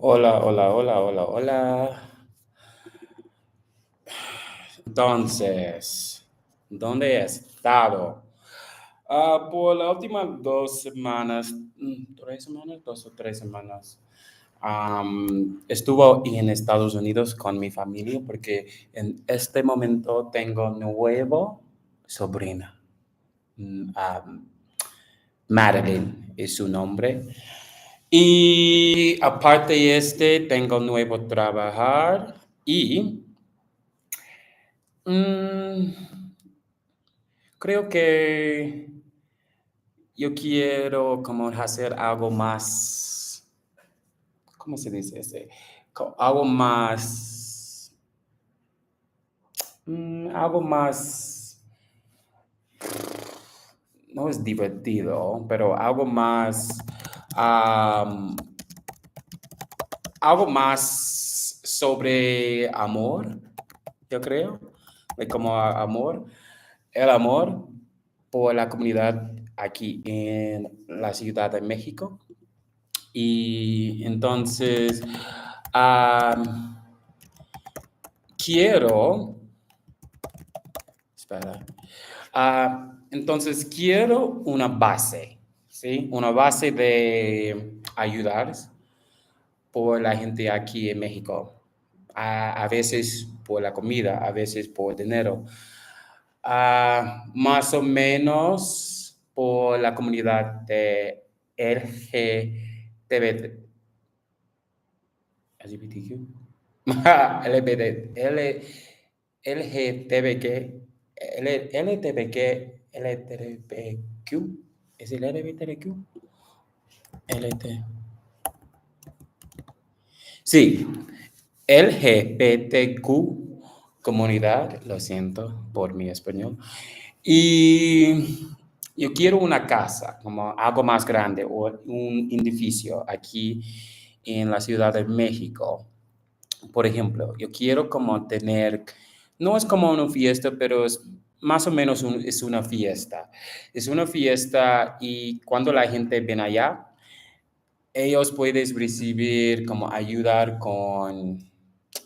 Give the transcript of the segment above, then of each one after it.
Hola, hola, hola, hola, hola. Entonces, ¿dónde he estado? Por las últimas 2 semanas, 3 semanas, 2 o 3 semanas, estuve en Estados Unidos con mi familia porque en este momento tengo nuevo sobrina. Madeline es su nombre. Y aparte de tengo nuevo trabajar y mm, creo que yo quiero como hacer algo más, ¿cómo se dice ese? Algo más, algo más, no es divertido, pero am, algo más sobre amor, yo creo, como amor, el amor por la comunidad aquí en la Ciudad de México. Y entonces, am, quiero, espera, entonces quiero una base, ¿sí? Una base de ayudar por la gente aquí en México. A veces por la comida, a veces por dinero. Más o menos por la comunidad de LGBT, LGBTQ, LGBT, LGTBQ, LGBTQ, ¿es el LGBTQ? LT. Sí, LGBTQ comunidad, lo siento por mi español. Y yo quiero una casa, como algo más grande, o un edificio aquí en la Ciudad de México. Por ejemplo, yo quiero como tener, no es como una fiesta, pero es más o menos es una fiesta. Es una fiesta y cuando la gente viene allá, ellos pueden recibir como ayudar con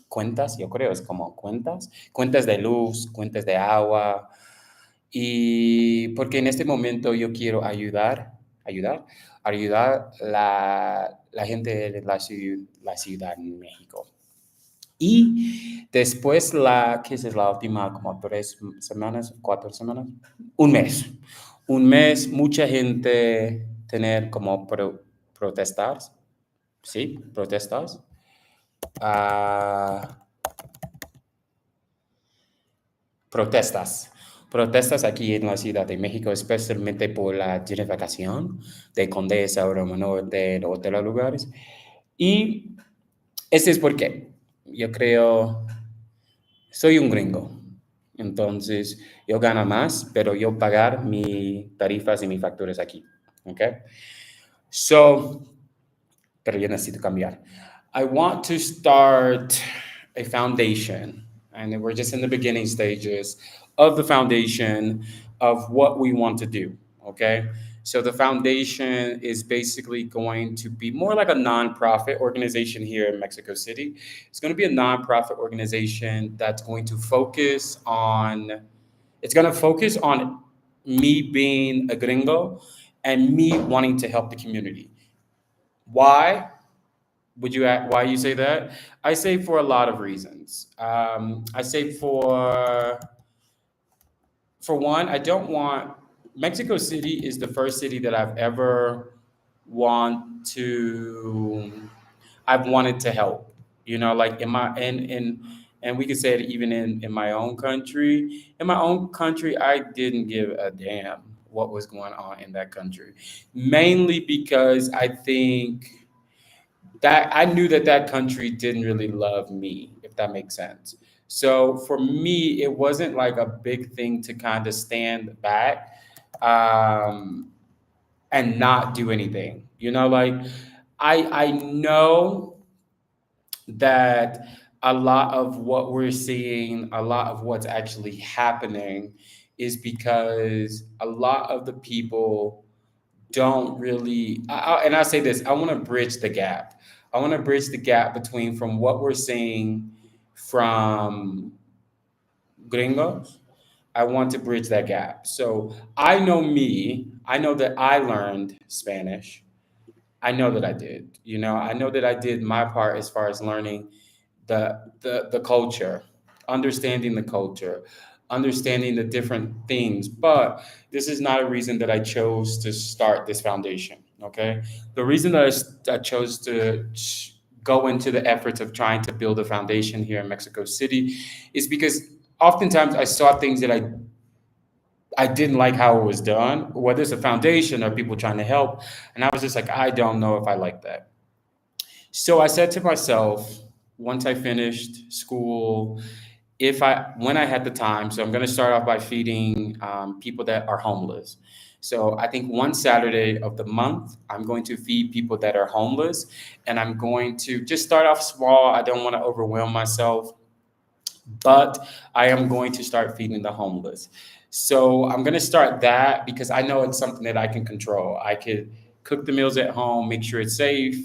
cuentas, yo creo, es como cuentas de luz, cuentas de agua. Y porque en este momento yo quiero ayudar la gente de la ciudad de México. Y después ¿qué es la última? Como 3 semanas, 4 semanas, un mes. Un mes, mucha gente tener como protestar, ¿sí? Protestas. Ah, protestas. Protestas aquí en la Ciudad de México, especialmente por la gentrificación de Condesa, Roma Norte, de otros lugares. Y este es porque yo creo, soy un gringo. Entonces, yo gano más, pero yo pagar mis tarifas y mis facturas aquí. ¿Ok? So, pero yo necesito cambiar. I want to start a foundation, and we're just in the beginning stages of the foundation of what we want to do. Okay. So the foundation is basically going to be more like a nonprofit organization here in Mexico City. It's going to be a nonprofit organization that's going to focus on me being a gringo and me wanting to help the community. Why? Why you say that? I say for a lot of reasons. I say for one, I don't want Mexico City is the first city that want to I've wanted to help. You know, like in my and we could say it even in my own country. In my own country, I didn't give a damn what was going on in that country. Mainly because I think that I knew that that country didn't really love me, if that makes sense. So for me, it wasn't like a big thing to kind of stand back um, and not do anything. You know, like I know that a lot of what we're seeing, a lot of what's actually happening, is because a lot of the people don't really and I say this, I want to bridge the gap. I want to bridge the gap between from what we're seeing from gringos. I want to bridge that gap. So I know me, I know that I learned Spanish. I know that I did. I know that I did my part as far as learning the culture, understanding the culture, understanding the different things. But this is not a reason that I chose to start this foundation. Okay, the reason that I chose to go into the efforts of trying to build a foundation here in Mexico City is because oftentimes I saw things that I didn't like how it was done, whether it's a foundation or people trying to help. And I was just like, I don't know if I like that. So I said to myself, once I finished school, if I when I had the time, so I'm going to start off by feeding people that are homeless. So I think one Saturday of the month, I'm going to feed people that are homeless, and I'm going to just start off small. I don't want to overwhelm myself, but I am going to start feeding the homeless. So I'm going to start that because I know it's something that I can control. I could cook the meals at home, make sure it's safe,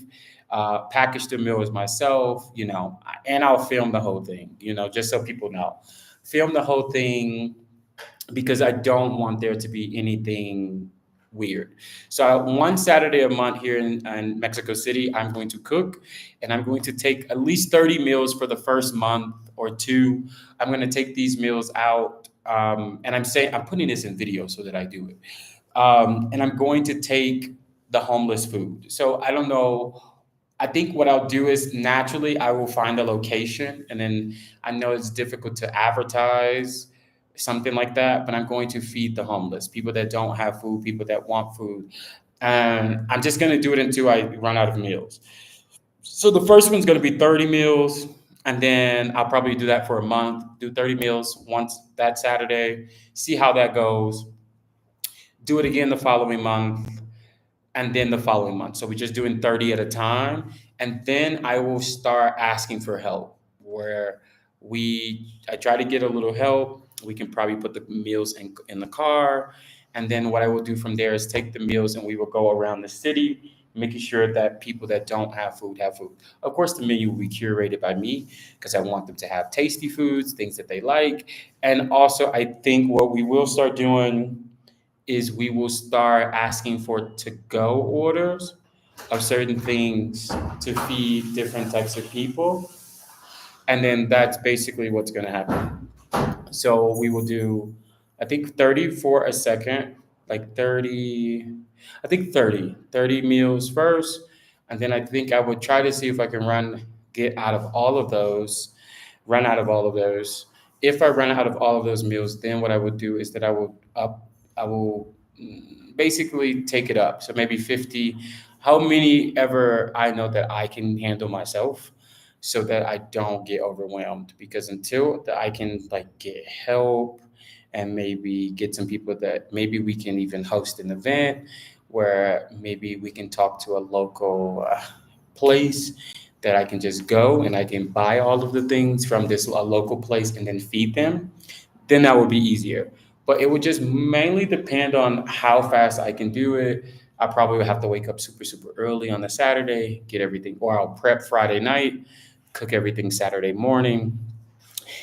package the meals myself, and I'll film the whole thing, just so people know. Film the whole thing because I don't want there to be anything weird. So one Saturday a month here in Mexico City, I'm going to cook and I'm going to take at least 30 meals for the first month or two. I'm going to take these meals out. And I'm putting this in video so that I do it. And I'm going to take the homeless food. So I don't know. I think what I'll do is naturally I will find a location, and then I know it's difficult to advertise something like that, but I'm going to feed the homeless, people that don't have food, people that want food. And I'm just going to do it until I run out of meals. So the first one's going to be 30 meals, and then I'll probably do that for a month, do 30 meals once that Saturday, see how that goes, do it again the following month, and then the following month. So we're just doing 30 at a time. And then I will start asking for help where I try to get a little help. We can probably put the meals in the car. And then what I will do from there is take the meals and we will go around the city, making sure that people that don't have food have food. Of course, the menu will be curated by me because I want them to have tasty foods, things that they like. And also, I think what we will start doing is we will start asking for to-go orders of certain things to feed different types of people. And then that's basically what's going to happen. So we will do, I think 30 for a second, like 30, I think 30 meals first. And then I think I would try to see if I can get out of all of those, run out of all of those. If I run out of all of those meals, then what I would do is that I will basically take it up. So maybe 50, how many ever I know that I can handle myself so that I don't get overwhelmed. Because until that I can like get help and maybe get some people that maybe we can even host an event where maybe we can talk to a local place that I can just go and I can buy all of the things from this local place and then feed them, then that would be easier. But it would just mainly depend on how fast I can do it. I probably would have to wake up super, super early on the Saturday, get everything, or I'll prep Friday night, cook everything Saturday morning,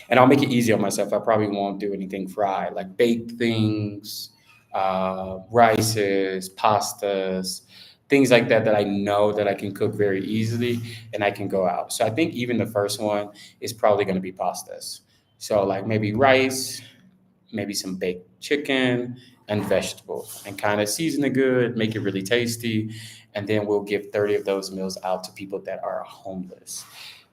and I'll make it easy on myself. I probably won't do anything fried, like baked things, rices, pastas, things like that that I know that I can cook very easily and I can go out. So I think even the first one is probably going to be pastas. So like maybe rice, maybe some baked chicken and vegetables, and kind of season it good, make it really tasty, and then we'll give 30 of those meals out to people that are homeless.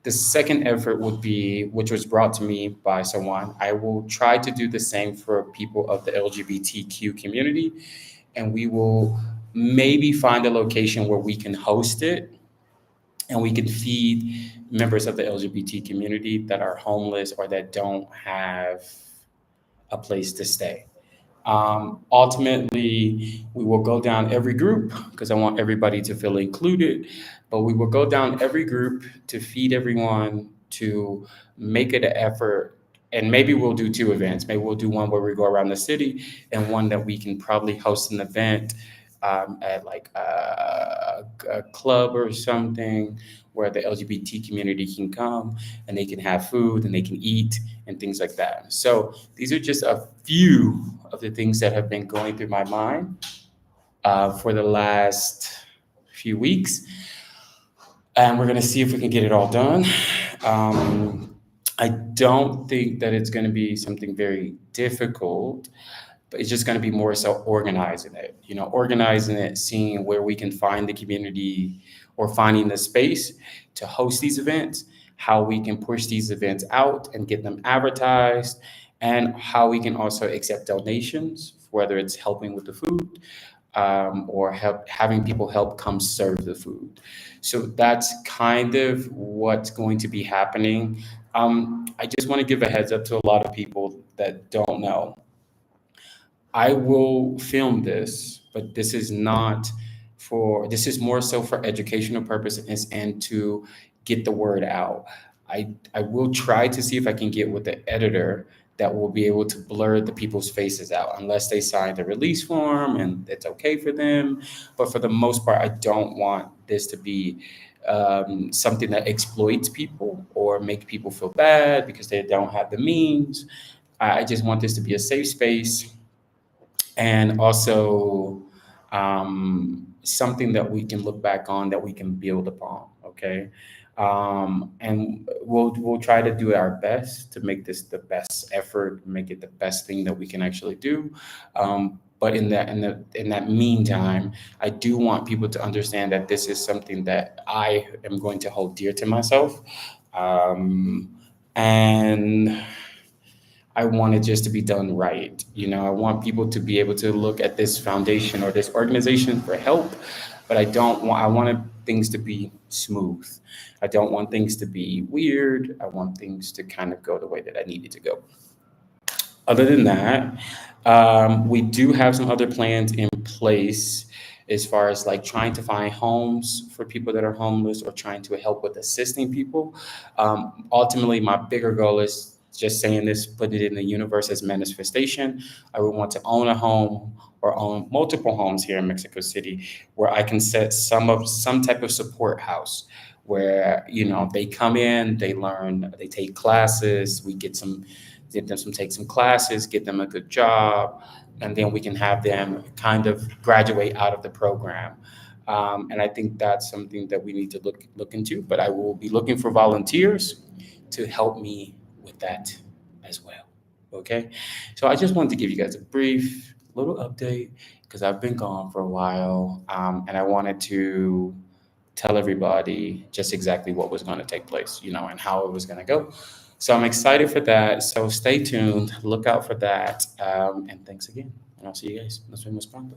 The second effort would be, which was brought to me by someone, I will try to do the same for people of the LGBTQ community, and we will maybe find a location where we can host it and we can feed members of the LGBT community that are homeless or that don't have a place to stay. Ultimately, we will go down every group because I want everybody to feel included. But we will go down every group to feed everyone, to make it an effort. And maybe we'll do two events. Maybe we'll do one where we go around the city and one that we can probably host an event at like a club or something where the LGBT community can come and they can have food and they can eat and things like that. So these are just a few of the things that have been going through my mind for the last few weeks, and we're gonna see if we can get it all done. I don't think that it's gonna be something very difficult, but it's just going to be more so organizing it, organizing it, seeing where we can find the community or finding the space to host these events, how we can push these events out and get them advertised, and how we can also accept donations, whether it's helping with the food, or having people help come serve the food. So that's kind of what's going to be happening. I just want to give a heads up to a lot of people that don't know. I will film this, but this is more so for educational purposes and to get the word out. I will try to see if I can get with the editor that will be able to blur the people's faces out unless they sign the release form and it's okay for them. But for the most part, I don't want this to be something that exploits people or make people feel bad because they don't have the means. I just want this to be a safe space and also something that we can look back on that we can build upon. Okay, and we'll try to do our best to make this the best effort, make it the best thing that we can actually do. But in that meantime, I do want people to understand that this is something that I am going to hold dear to myself, and I want it just to be done right. I want people to be able to look at this foundation or this organization for help, but I wanted things to be smooth. I don't want things to be weird. I want things to kind of go the way that I need it to go. Other than that, we do have some other plans in place as far as like trying to find homes for people that are homeless or trying to help with assisting people. Ultimately, my bigger goal is just saying this, put it in the universe as manifestation. I would want to own a home or own multiple homes here in Mexico City where I can set some type of support house where they come in, they learn, they take classes, we get them some take some classes, get them a good job, and then we can have them kind of graduate out of the program. And I think that's something that we need to look into. But I will be looking for volunteers to help me with that as well. Okay, so I just wanted to give you guys a brief little update because I've been gone for a while, and I wanted to tell everybody just exactly what was going to take place, and how it was going to go. So I'm excited for that. So stay tuned, look out for that, and thanks again. And I'll see you guys. Nos vemos pronto.